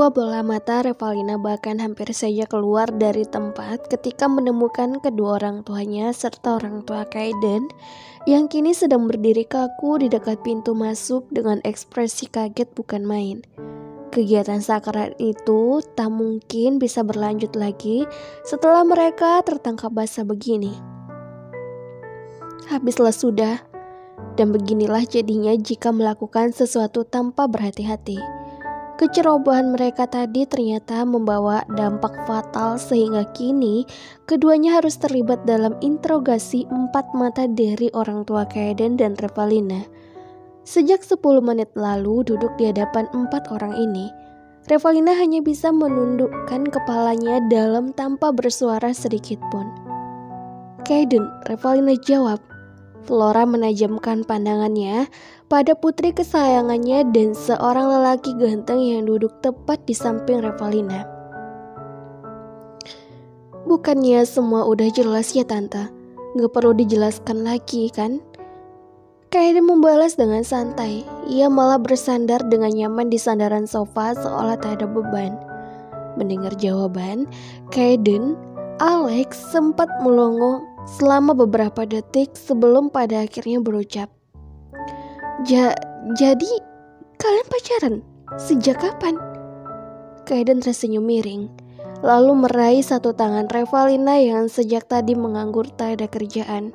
Kedua bola mata Revalina bahkan hampir saja keluar dari tempat ketika menemukan kedua orang tuanya serta orang tua Kaiden yang kini sedang berdiri kaku di dekat pintu masuk dengan ekspresi kaget bukan main. Kegiatan sakral itu tak mungkin bisa berlanjut lagi setelah mereka tertangkap basah begini. Habislah sudah, dan beginilah jadinya jika melakukan sesuatu tanpa berhati-hati. Kecerobohan mereka tadi ternyata membawa dampak fatal sehingga kini keduanya harus terlibat dalam interogasi empat mata dari orang tua Kaiden dan Revalina. Sejak 10 menit lalu duduk di hadapan 4 orang ini, Revalina hanya bisa menundukkan kepalanya dalam tanpa bersuara sedikit pun. "Kaiden," Revalina jawab. Flora menajamkan pandangannya pada putri kesayangannya dan seorang lelaki ganteng yang duduk tepat di samping Revalina. "Bukannya semua udah jelas ya tante? Gak perlu dijelaskan lagi kan?" Kaiden membalas dengan santai. Ia malah bersandar dengan nyaman di sandaran sofa seolah tak ada beban. Mendengar jawaban, Kaiden, Alex sempat melongo selama beberapa detik sebelum pada akhirnya berucap, Jadi kalian pacaran? Sejak kapan?" Kaiden tersenyum miring, lalu meraih satu tangan Revalina yang sejak tadi menganggur tak ada kerjaan.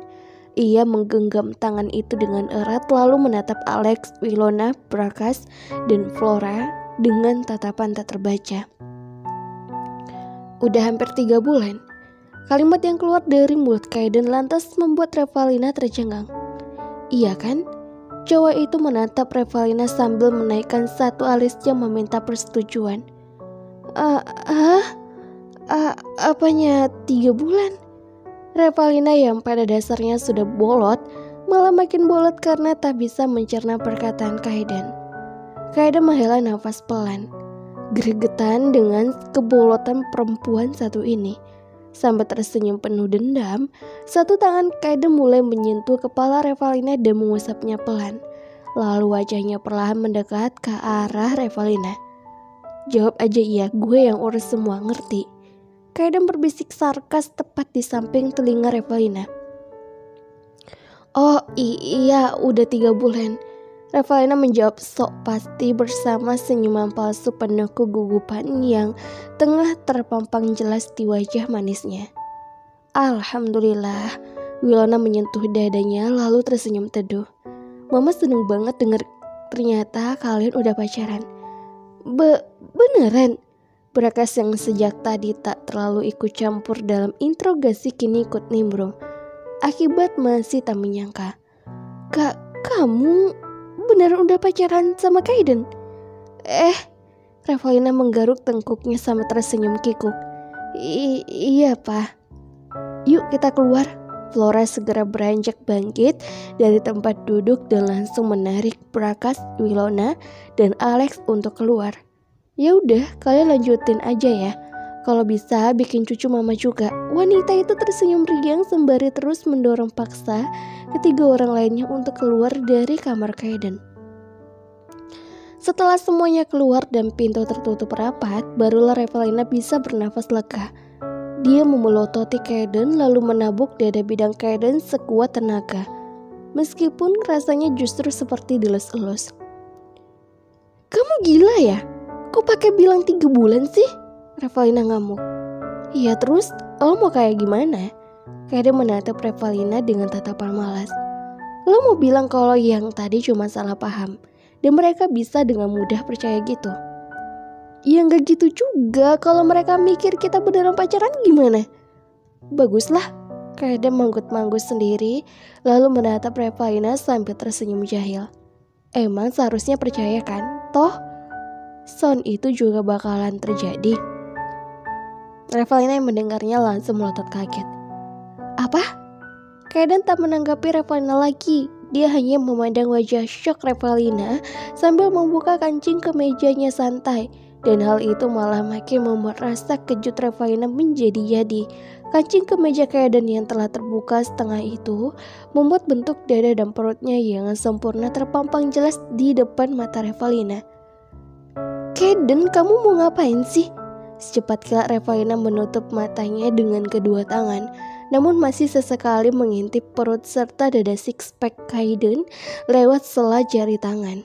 Ia menggenggam tangan itu dengan erat lalu menatap Alex, Wilona, Brakas, dan Flora dengan tatapan tak terbaca. "Udah hampir 3 bulan. Kalimat yang keluar dari mulut Kaiden lantas membuat Revalina tercengang. "Iya kan?" Cowok itu menatap Revalina sambil menaikkan satu alisnya meminta persetujuan. Apanya 3 bulan? Revalina yang pada dasarnya sudah bolot malah makin bolot karena tak bisa mencerna perkataan Kaiden. Kaiden menghela nafas pelan, gregetan dengan kebolotan perempuan satu ini. Sambil tersenyum penuh dendam, satu tangan Kaiden mulai menyentuh kepala Revalina dan mengusapnya pelan. Lalu wajahnya perlahan mendekat ke arah Revalina. "Jawab aja iya, gue yang urus semua, ngerti?" Kaiden berbisik sarkas tepat di samping telinga Revalina. "Oh iya, udah 3 bulan. Revalina menjawab sok pasti bersama senyuman palsu penuh kegugupan yang tengah terpampang jelas di wajah manisnya. "Alhamdulillah." Wilona menyentuh dadanya lalu tersenyum teduh. "Mama seneng banget denger ternyata kalian udah pacaran." Beneran?" Brakas yang sejak tadi tak terlalu ikut campur dalam interogasi kini ikut nimbrung. Akibat masih tak menyangka. Kamu beneran udah pacaran sama Kaiden?" Revalina menggaruk tengkuknya sambil tersenyum kikuk. Iya, Pak." "Yuk kita keluar." Flora segera beranjak bangkit dari tempat duduk dan langsung menarik Brakas, Wilona, dan Alex untuk keluar. "Ya udah, kalian lanjutin aja ya. Kalau bisa bikin cucu mama juga." Wanita itu tersenyum riang sembari terus mendorong paksa ketiga orang lainnya untuk keluar dari kamar Kaiden. Setelah semuanya keluar dan pintu tertutup rapat, barulah Revalina bisa bernafas lega. Dia memelototi Kaiden lalu menabuk dada bidang Kaiden sekuat tenaga. Meskipun rasanya justru seperti dilus-elus. "Kamu gila ya? Kok pakai bilang 3 bulan sih?" Revalina ngamuk. "Iya terus, lo mau kayak gimana?" Kaiden menatap Revalina dengan tatapan malas. "Lo mau bilang kalau yang tadi cuma salah paham dan mereka bisa dengan mudah percaya gitu?" "Ya gak gitu juga, kalau mereka mikir kita beneran pacaran gimana?" "Baguslah." Kaiden manggut-manggut sendiri lalu menatap Revalina sambil tersenyum jahil. "Emang seharusnya percaya kan? Toh sound itu juga bakalan terjadi." Revalina yang mendengarnya langsung melotot kaget. "Apa?" Kaiden tak menanggapi Revalina lagi. Dia hanya memandang wajah syok Revalina sambil membuka kancing kemejanya santai. Dan hal itu malah makin membuat rasa kejut Revalina menjadi-jadi. Kancing kemeja Kaiden yang telah terbuka setengah itu membuat bentuk dada dan perutnya yang sempurna terpampang jelas di depan mata Revalina. Kaden, kamu mau ngapain sih? Secepat kilat Revalina menutup matanya dengan kedua tangan, namun masih sesekali mengintip perut serta dada six pack Kaden lewat sela jari tangan.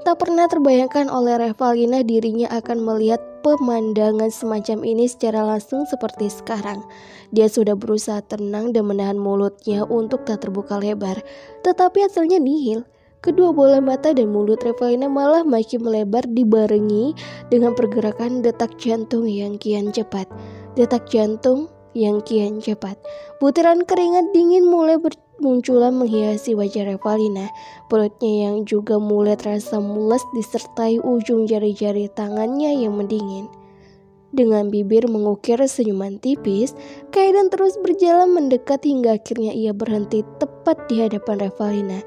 Tak pernah terbayangkan oleh Revalina dirinya akan melihat pemandangan semacam ini secara langsung seperti sekarang. Dia sudah berusaha tenang dan menahan mulutnya untuk tak terbuka lebar, tetapi hasilnya nihil. Kedua bola mata dan mulut Revalina malah makin melebar dibarengi dengan pergerakan detak jantung yang kian cepat. Butiran keringat dingin mulai bermunculan menghiasi wajah Revalina. Perutnya yang juga mulai terasa mules disertai ujung jari-jari tangannya yang mendingin. Dengan bibir mengukir senyuman tipis, Kaden terus berjalan mendekat hingga akhirnya ia berhenti tepat di hadapan Revalina.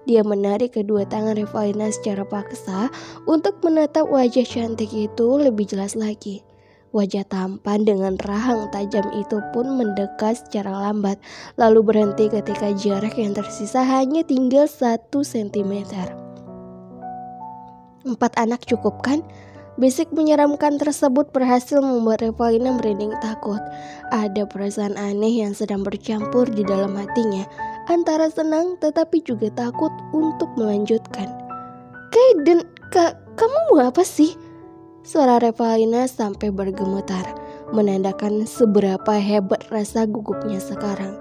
Dia menarik kedua tangan Revalina secara paksa untuk menatap wajah cantik itu lebih jelas lagi. Wajah tampan dengan rahang tajam itu pun mendekat secara lambat, lalu berhenti ketika jarak yang tersisa hanya tinggal 1 cm. 4 anak cukup kan? Bisik menyeramkan tersebut berhasil membuat Revalina merinding takut. Ada perasaan aneh yang sedang bercampur di dalam hatinya, antara senang tetapi juga takut untuk melanjutkan. Kaden, kamu mau apa sih? Suara Revalina sampai bergemetar, menandakan seberapa hebat rasa gugupnya sekarang.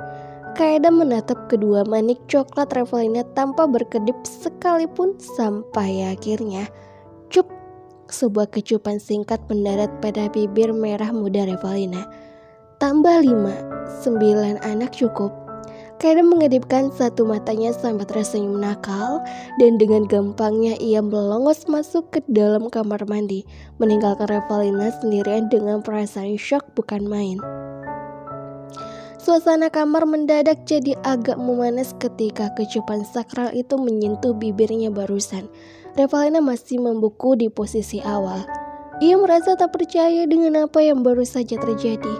Kaden menatap kedua manik coklat Revalina tanpa berkedip sekalipun sampai akhirnya cup. Sebuah kecupan singkat mendarat pada bibir merah muda Revalina. Tambah 5, 9 anak cukup. Kaden mengedipkan satu matanya sambil tersenyum nakal dan dengan gampangnya ia melongos masuk ke dalam kamar mandi, meninggalkan Revalina sendirian dengan perasaan syok bukan main. Suasana kamar mendadak jadi agak memanas ketika kecupan sakral itu menyentuh bibirnya barusan. Revalina masih membeku di posisi awal. Ia merasa tak percaya dengan apa yang baru saja terjadi.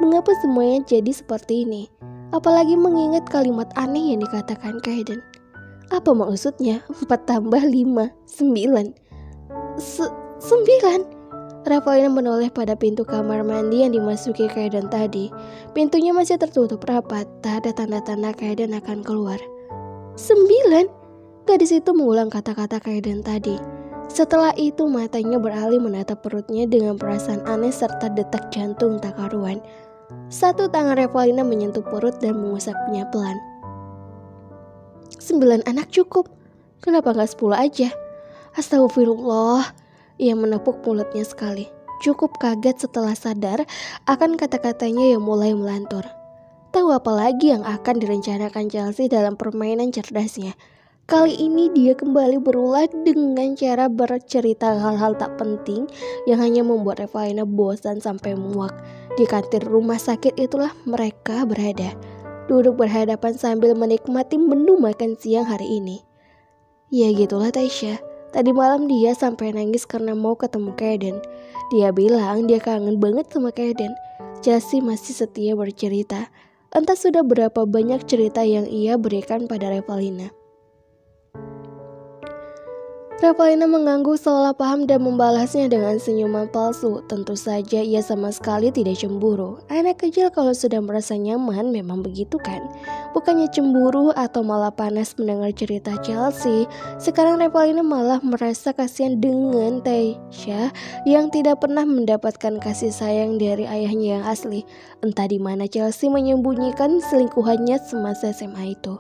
Mengapa semuanya jadi seperti ini? Apalagi mengingat kalimat aneh yang dikatakan Kaden. Apa maksudnya 4 tambah 5, 9? 9? Revalina menoleh pada pintu kamar mandi yang dimasuki Kaden tadi. Pintunya masih tertutup rapat, tak ada tanda-tanda Kaden akan keluar. 9? Gadis itu mengulang kata-kata Kaden tadi. Setelah itu matanya beralih menatap perutnya dengan perasaan aneh serta detak jantung tak karuan. Satu tangan Revalina menyentuh perut dan mengusapnya pelan. 9 anak cukup. Kenapa gak 10 aja? Astagfirullah. Ia menepuk mulutnya sekali. Cukup kaget setelah sadar akan kata-katanya yang mulai melantur. Tahu apa lagi yang akan direncanakan Chelsea dalam permainan cerdasnya. Kali ini dia kembali berulah dengan cara bercerita hal-hal tak penting yang hanya membuat Revalina bosan sampai muak. Di kantin rumah sakit itulah mereka berada, duduk berhadapan sambil menikmati menu makan siang hari ini. Ya gitulah Tasya. Tadi malam dia sampai nangis karena mau ketemu Kaden. Dia bilang dia kangen banget sama Kaden. Chelsea masih setia bercerita. Entah sudah berapa banyak cerita yang ia berikan pada Revalina. Revalina mengangguk seolah paham dan membalasnya dengan senyuman palsu. Tentu saja ia sama sekali tidak cemburu. Anak kecil kalau sudah merasa nyaman memang begitu kan? Bukannya cemburu atau malah panas mendengar cerita Chelsea. Sekarang Revalina malah merasa kasihan dengan Tasya yang tidak pernah mendapatkan kasih sayang dari ayahnya yang asli. Entah di mana Chelsea menyembunyikan selingkuhannya semasa SMA itu.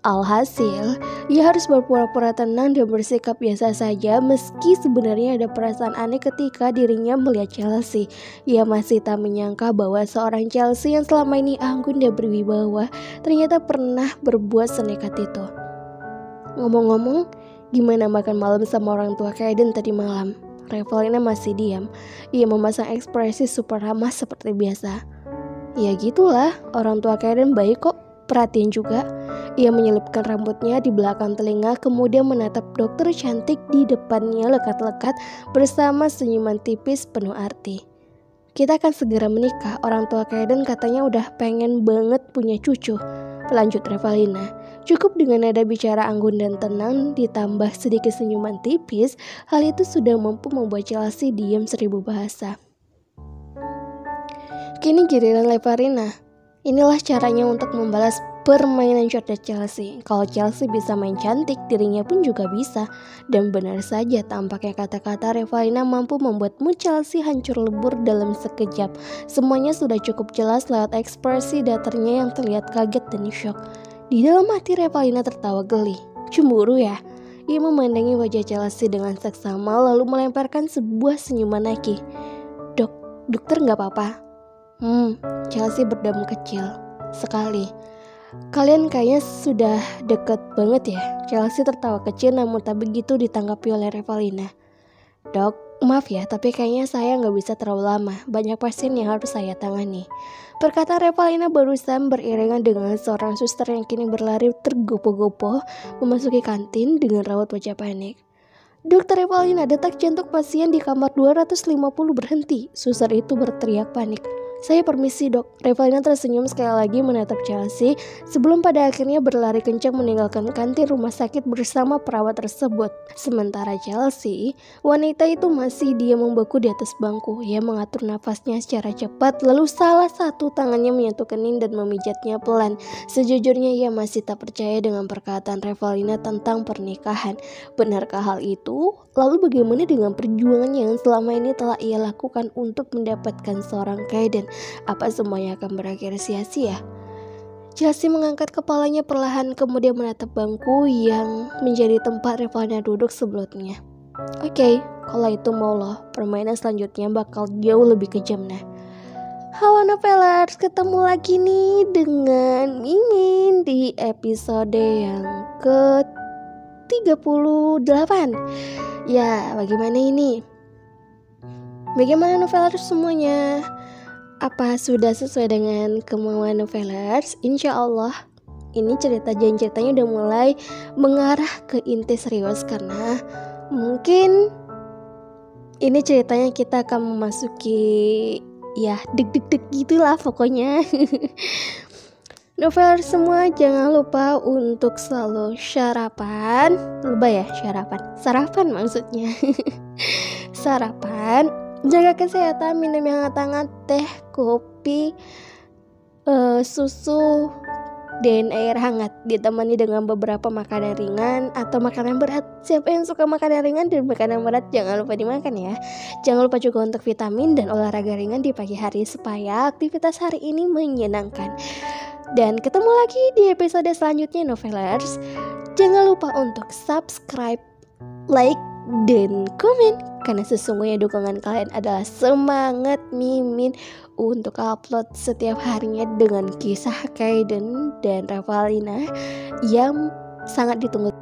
Alhasil, ia harus berpura-pura tenang dan bersikap biasa saja meski sebenarnya ada perasaan aneh ketika dirinya melihat Chelsea. Ia masih tak menyangka bahwa seorang Chelsea yang selama ini anggun dan berwibawa ternyata pernah berbuat senekat itu. Ngomong-ngomong, gimana makan malam sama orang tua Kaden tadi malam? Revalina masih diam. Ia memasang ekspresi super ramah seperti biasa. Ya gitulah, orang tua Kaden baik kok. Perhatian juga. Ia menyelipkan rambutnya di belakang telinga, kemudian menatap dokter cantik di depannya lekat-lekat bersama senyuman tipis penuh arti. Kita akan segera menikah. Orang tua Kaden katanya udah pengen banget punya cucu. Lanjut Revalina. Cukup dengan nada bicara anggun dan tenang ditambah sedikit senyuman tipis, hal itu sudah mampu membuat Chelsea diam 1000 bahasa. Kini giliran Leverina. Inilah caranya untuk membalas permainan cerdas Chelsea. Kalau Chelsea bisa main cantik, dirinya pun juga bisa. Dan benar saja tampaknya kata-kata Revalina mampu membuat mood Chelsea hancur lebur dalam sekejap. Semuanya sudah cukup jelas lewat ekspresi datarnya yang terlihat kaget dan syok. Di dalam hati Revalina tertawa geli. Cemburu ya? Ia memandangi wajah Chelsea dengan seksama lalu melemparkan sebuah senyuman naki. Dokter nggak apa-apa? Chelsea berdam kecil sekali. Kalian kayaknya sudah deket banget ya. Chelsea tertawa kecil namun tak begitu ditanggapi oleh Revalina. Dok, maaf ya, tapi kayaknya saya nggak bisa terlalu lama. Banyak pasien yang harus saya tangani. Perkataan Revalina barusan beriringan dengan seorang suster yang kini berlari tergopoh-gopoh memasuki kantin dengan raut wajah panik. Dokter Revalina, detak jantung pasien di kamar 250 berhenti. Suster itu berteriak panik. Saya permisi dok. Revalina tersenyum sekali lagi menatap Chelsea sebelum pada akhirnya berlari kencang meninggalkan kantin rumah sakit bersama perawat tersebut. Sementara Chelsea, wanita itu masih diam membeku di atas bangku. Ia mengatur nafasnya secara cepat lalu salah satu tangannya menyentuh kening dan memijatnya pelan. Sejujurnya ia masih tak percaya dengan perkataan Revalina tentang pernikahan. Benarkah hal itu? Lalu bagaimana dengan perjuangan yang selama ini telah ia lakukan untuk mendapatkan seorang Kaiden? Apa semuanya akan berakhir sia-sia? Chelsea mengangkat kepalanya perlahan kemudian menatap bangku yang menjadi tempat Revalina duduk sebelumnya. Oke, kalau itu mau loh, permainan selanjutnya bakal jauh lebih kejam nah. Halo Novelers, ketemu lagi nih dengan Mimin di episode yang ke-38. Ya, bagaimana ini? Bagaimana Novelers semuanya? Apa sudah sesuai dengan kemauan Novelers? Insya Allah ini ceritanya udah mulai mengarah ke inti serius karena mungkin ini ceritanya kita akan memasuki ya deg-deg gitulah pokoknya. Novelers semua jangan lupa untuk selalu sarapan. Sarapan maksudnya. Sarapan, jaga kesehatan, minum yang hangat-hangat, teh, kopi, susu, dan air hangat ditemani dengan beberapa makanan ringan atau makanan berat. Siapa yang suka makanan ringan dan makanan berat jangan lupa dimakan ya. Jangan lupa juga untuk vitamin dan olahraga ringan di pagi hari supaya aktivitas hari ini menyenangkan. Dan ketemu lagi di episode selanjutnya Novelers. Jangan lupa untuk subscribe, like, dan komen karena sesungguhnya dukungan kalian adalah semangat Mimin untuk upload setiap harinya dengan kisah Kaiden dan Revalina yang sangat ditunggu.